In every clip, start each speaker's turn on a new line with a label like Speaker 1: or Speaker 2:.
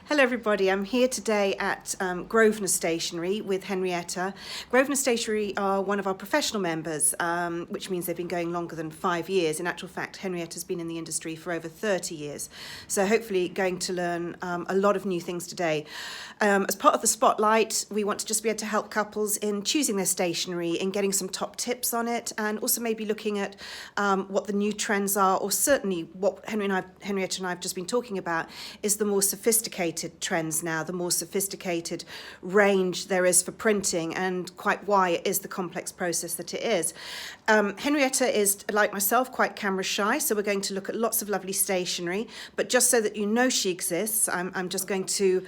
Speaker 1: Hello everybody, I'm here today at Grosvenor Stationery with Henrietta. Grosvenor Stationery are one of our professional members, which means they've been going longer than 5 years. In actual fact, Henrietta's been in the industry for over 30 years. So hopefully going to learn a lot of new things today. As part of the spotlight, we want to just be able to help couples in choosing their stationery, in getting some top tips on it, and also maybe looking at what the new trends are, or certainly what Henrietta and I have just been talking about is the more sophisticated trends now, the more sophisticated range there is for printing, and quite why it is the complex process that it is. Henrietta is, like myself, quite camera shy, so we're going to look at lots of lovely stationery, but just so that you know she exists, I'm just going to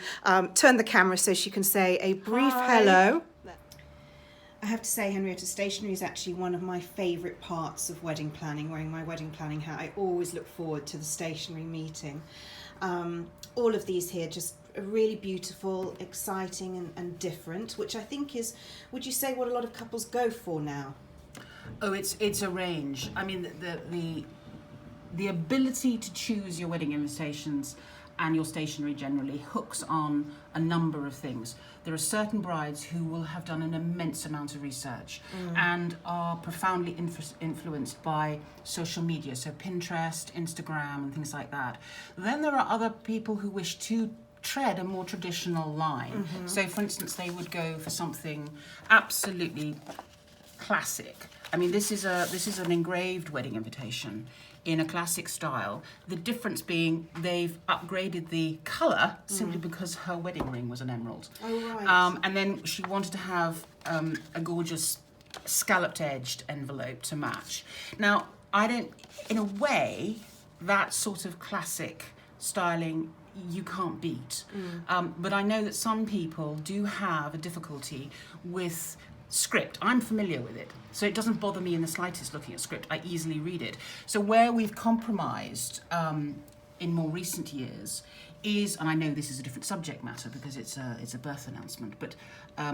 Speaker 1: turn the camera so she can say a brief hello. I have to say, Henrietta, stationery is actually one of my favourite parts of wedding planning. Wearing my wedding planning hat, I always look forward to the stationery meeting. All of these here just are really beautiful, exciting and different, which I think is, would you say, what a lot of couples go for now?
Speaker 2: Oh, it's a range. I mean, the ability to choose your wedding invitations and your stationery generally hooks on a number of things. There are certain brides who will have done an immense amount of research and are profoundly influenced by social media, so Pinterest, Instagram, and things like that. Then there are other people who wish to tread a more traditional line. So, for instance, they would go for something absolutely classic. I mean, this is an engraved wedding invitation in a classic style. The difference being they've upgraded the colour simply because her wedding ring was an emerald.
Speaker 1: Oh, right.
Speaker 2: And then she wanted to have a gorgeous scalloped edged envelope to match. Now, in a way, that sort of classic styling you can't beat. But I know that some people do have a difficulty with script. I'm familiar with it, so it doesn't bother me in the slightest looking at script. I easily read it. So where we've compromised in more recent years is, and I know this is a different subject matter because it's a birth announcement, but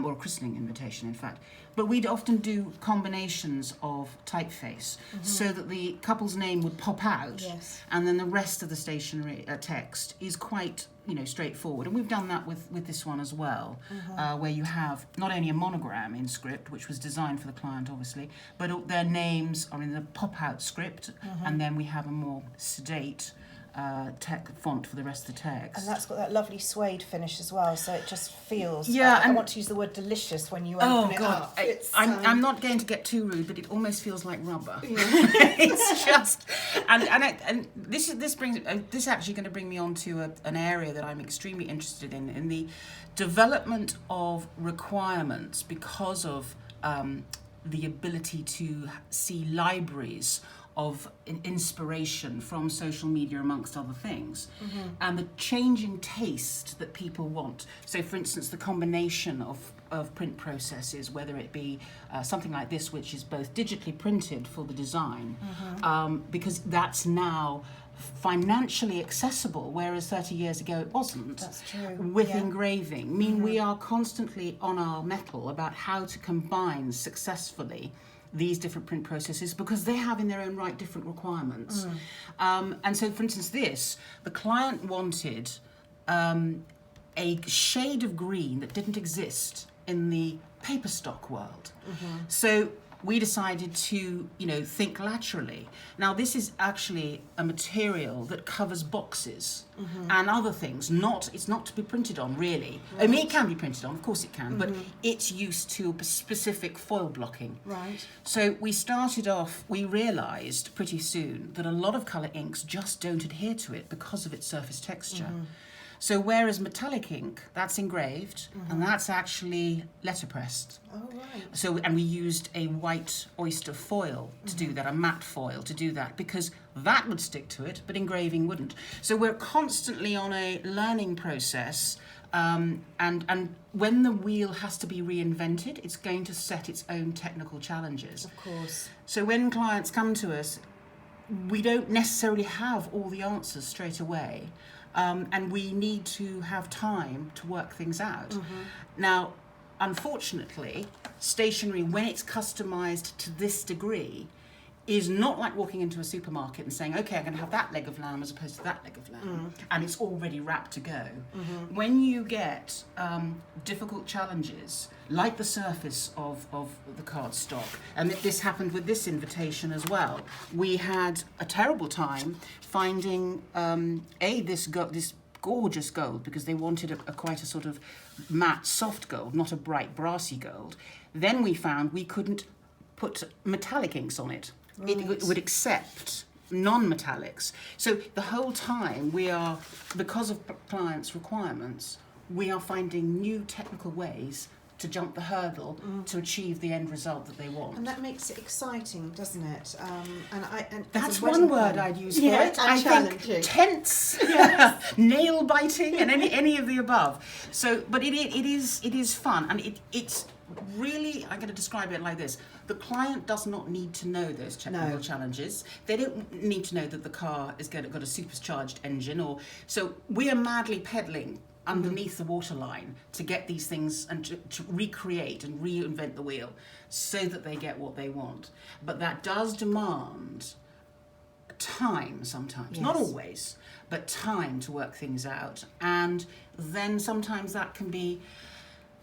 Speaker 2: or a christening invitation, in fact. But we'd often do combinations of typeface so that the couple's name would pop out, and then the rest of the stationery text is quite straightforward. And we've done that with this one as well, where you have not only a monogram in script, which was designed for the client, obviously, but their names are in the pop-out script, and then we have a more sedate font for the rest of the text.
Speaker 1: And that's got that lovely suede finish as well, so it just feels,
Speaker 2: Yeah,
Speaker 1: I want to use the word delicious when you open it up.
Speaker 2: I'm not going to get too rude, but it almost feels like rubber. It's just, and this actually going to bring me on to an area that I'm extremely interested in the development of requirements because of the ability to see libraries of inspiration from social media, amongst other things, and the changing taste that people want. So, for instance, the combination of print processes, whether it be something like this, which is both digitally printed for the design, because that's now financially accessible, whereas 30 years ago it wasn't.
Speaker 1: That's true.
Speaker 2: With engraving. I mean, we are constantly on our mettle about how to combine successfully these different print processes because they have in their own right different requirements. And so, for instance, the client wanted a shade of green that didn't exist in the paper stock world. So we decided to, think laterally. Now, this is actually a material that covers boxes and other things. It's not to be printed on, really. Right. I mean, it can be printed on, of course it can, but it's used to specific foil blocking.
Speaker 1: Right.
Speaker 2: So we realised pretty soon that a lot of colour inks just don't adhere to it because of its surface texture. So whereas metallic ink, that's engraved, and that's actually letterpressed.
Speaker 1: Oh, right.
Speaker 2: So, and we used a white oyster foil to do that, a matte foil to do that, because that would stick to it, but engraving wouldn't. So we're constantly on a learning process, and when the wheel has to be reinvented, it's going to set its own technical challenges.
Speaker 1: Of course.
Speaker 2: So when clients come to us, we don't necessarily have all the answers straight away. And we need to have time to work things out. Now, unfortunately, stationery, when it's customised to this degree, is not like walking into a supermarket and saying, okay, I'm going to have that leg of lamb as opposed to that leg of lamb, and it's already wrapped to go. When you get difficult challenges, like the surface of the cardstock, and this happened with this invitation as well, we had a terrible time finding, this gorgeous gold, because they wanted a quite a sort of matte, soft gold, not a bright, brassy gold. Then we found we couldn't put metallic inks on it. Right. It would accept non-metallics. So the whole time we are, because of clients' requirements, we are finding new technical ways to jump the hurdle to achieve the end result that they want.
Speaker 1: And that makes it exciting, doesn't it? And
Speaker 2: that's one word I'd use for it.
Speaker 1: And
Speaker 2: I
Speaker 1: challenging.
Speaker 2: think tense, nail biting, and any of the above. So, but it is fun, and it's really, I'm going to describe it like this. The client does not need to know those technical challenges. They don't need to know that the car has got a supercharged engine, so we are madly pedaling underneath the waterline to get these things and to recreate and reinvent the wheel so that they get what they want. But that does demand time sometimes, not always, but time to work things out. And then sometimes that can be,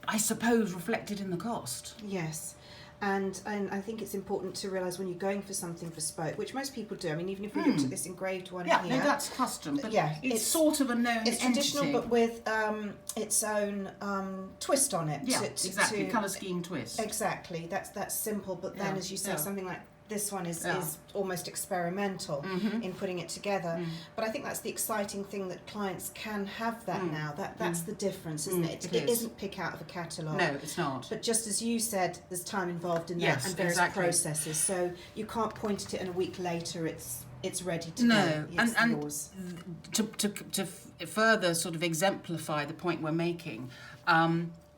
Speaker 2: I suppose, reflected in the cost.
Speaker 1: Yes. And I think it's important to realise when you're going for something bespoke, which most people do. I mean, even if we looked at this engraved one here.
Speaker 2: Yeah, no, that's custom. But
Speaker 1: yeah,
Speaker 2: it's sort of a known entity.
Speaker 1: It's traditional, but with its own twist on it.
Speaker 2: Yeah, exactly. Colour scheme twist.
Speaker 1: Exactly. That's simple. But then, as you say, something like this one is almost experimental in putting it together. But I think that's the exciting thing, that clients can have that now. That's the difference, isn't it? It isn't pick out of a catalogue.
Speaker 2: No, it's not.
Speaker 1: But just as you said, there's time involved in that and various processes. So you can't point at it and a week later it's ready to go. It's yours.
Speaker 2: To further sort of exemplify the point we're making,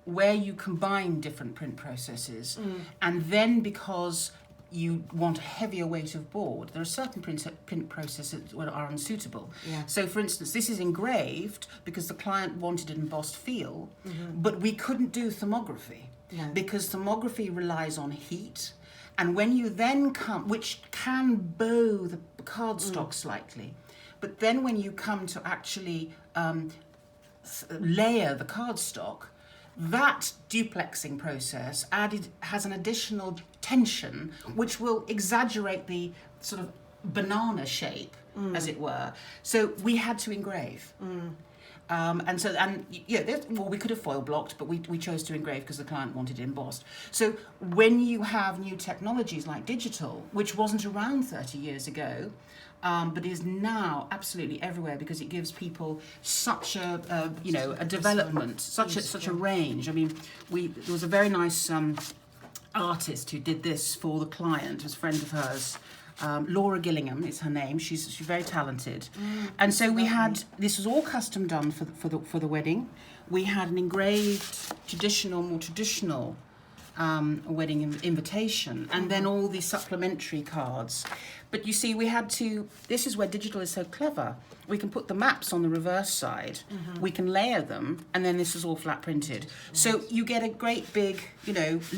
Speaker 2: where you combine different print processes, and then because you want a heavier weight of board, there are certain print processes that are unsuitable. Yeah. So, for instance, this is engraved because the client wanted an embossed feel, but we couldn't do thermography because thermography relies on heat. And when you then come, which can bow the cardstock slightly, but then when you come to actually layer the cardstock, that duplexing process has an additional tension which will exaggerate the sort of banana shape, as it were. So we had to engrave. We could have foil blocked, but we chose to engrave because the client wanted it embossed. So when you have new technologies like digital, which wasn't around 30 years ago, but is now absolutely everywhere because it gives people such a development, such a range. I mean, there was a very nice artist who did this for the client. It was a friend of hers. Laura Gillingham is her name. She's very talented, and so we had this was all custom done for the wedding. We had an engraved more traditional wedding invitation, and then all these supplementary cards. But you see, we had to. This is where digital is so clever. We can put the maps on the reverse side. We can layer them, and then this is all flat printed. So you get a great big,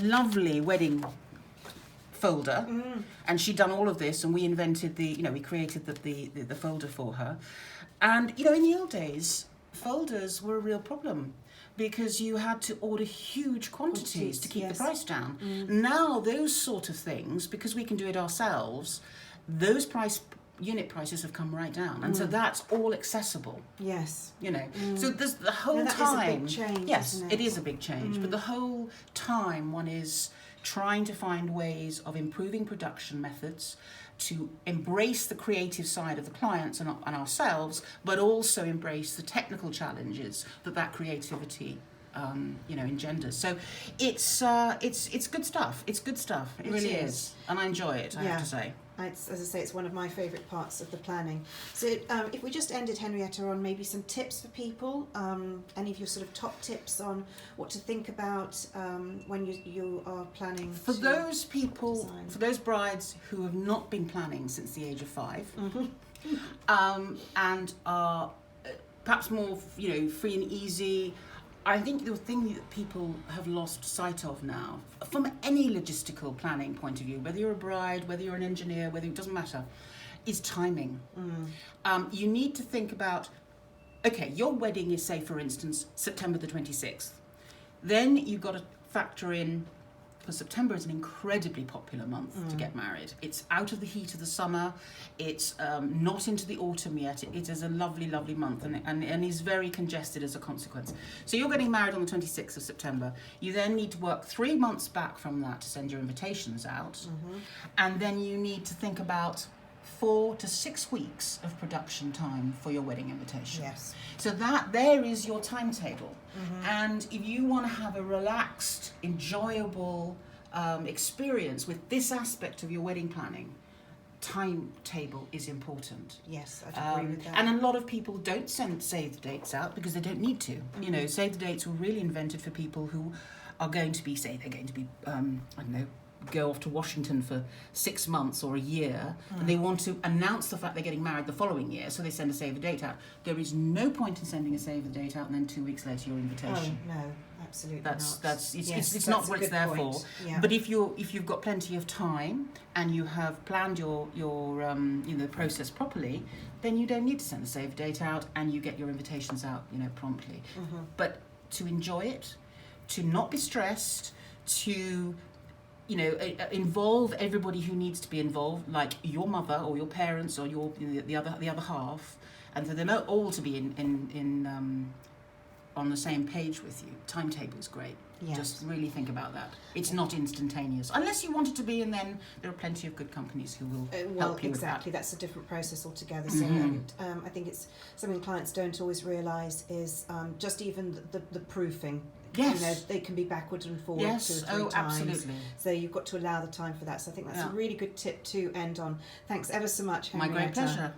Speaker 2: lovely wedding folder, and she'd done all of this, and we invented we created the folder for her. And in the old days, folders were a real problem because you had to order huge quantities to keep the price down. Now those sort of things, because we can do it ourselves, those unit prices have come right down, and so that's all accessible.
Speaker 1: Yes.
Speaker 2: So there's the whole time.
Speaker 1: Is a big change,
Speaker 2: yes,
Speaker 1: isn't
Speaker 2: it is a big change, but the whole time one is trying to find ways of improving production methods to embrace the creative side of the clients and ourselves, but also embrace the technical challenges that creativity engenders. So it's good stuff. It's good stuff. It really is, and I enjoy it. I have to say.
Speaker 1: As I say, it's one of my favourite parts of the planning. So if we just ended, Henrietta, on maybe some tips for people, any of your sort of top tips on what to think about when you are planning.
Speaker 2: For those people, for those brides who have not been planning since the age of 5, and are perhaps more free and easy, I think the thing that people have lost sight of now, from any logistical planning point of view, whether you're a bride, whether you're an engineer, whether it doesn't matter, is timing. You need to think about, okay, your wedding is, say, for instance, September the 26th. Then you've got to factor in, because September is an incredibly popular month to get married. It's out of the heat of the summer. It's not into the autumn yet. It is a lovely, lovely month, and is very congested as a consequence. So you're getting married on the 26th of September. You then need to work 3 months back from that to send your invitations out. And then you need to think about 4 to 6 weeks of production time for your wedding invitation.
Speaker 1: Yes.
Speaker 2: So that there is your timetable. And if you want to have a relaxed, enjoyable experience with this aspect of your wedding planning, timetable is important.
Speaker 1: Yes, I agree with that.
Speaker 2: And a lot of people don't send save the dates out because they don't need to. You know, save the dates were really invented for people who are going to be, say, they're going to be, I don't know, go off to Washington for 6 months or a year, and they want to announce the fact they're getting married the following year, so they send a save the date out. There is no point in sending a save the date out and then 2 weeks later your invitation.
Speaker 1: Oh, no, absolutely
Speaker 2: That's
Speaker 1: not.
Speaker 2: it's not what it's there for.
Speaker 1: Yeah.
Speaker 2: But if you've got plenty of time and you have planned your process properly, then you don't need to send a save date out, and you get your invitations out promptly. But to enjoy it, to not be stressed, to involve everybody who needs to be involved, like your mother or your parents or the other half, and for them all to be in on the same page with you. Timetable is great.
Speaker 1: Yes.
Speaker 2: Just really think about that. It's not instantaneous, unless you want it to be, and then there are plenty of good companies who will help you
Speaker 1: exactly.
Speaker 2: with that.
Speaker 1: That's a different process altogether. So I think it's something clients don't always realise is just even the proofing.
Speaker 2: Yes.
Speaker 1: They can be backwards and forwards
Speaker 2: Yes.
Speaker 1: 2 or 3 times.
Speaker 2: Absolutely.
Speaker 1: So you've got to allow the time for that. So I think that's a really good tip to end on. Thanks ever so much, Henrietta.
Speaker 2: My great pleasure.